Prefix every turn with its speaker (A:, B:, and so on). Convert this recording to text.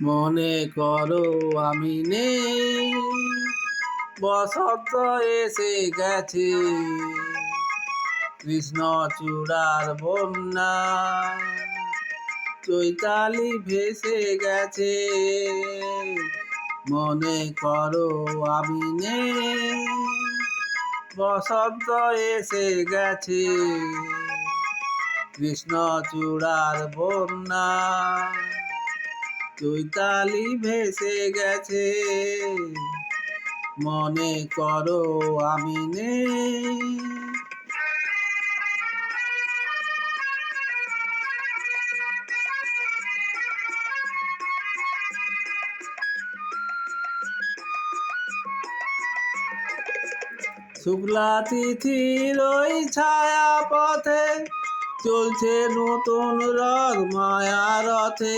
A: মনে করো আমি নেই, বসন্ত এসে গেছে, কৃষ্ণচূড়ার বন্যা চৈতালি ভেসে গেছে। মনে করো আমি নেই, বসন্ত এসে গেছে, কৃষ্ণচূড়ার বন্যা চৈতালি ভেসে গেছে। মনে করো আমি নেই। শুক্লা তিথির ওই ছায়া পথে চলছে নতুন রথ মায়া রথে।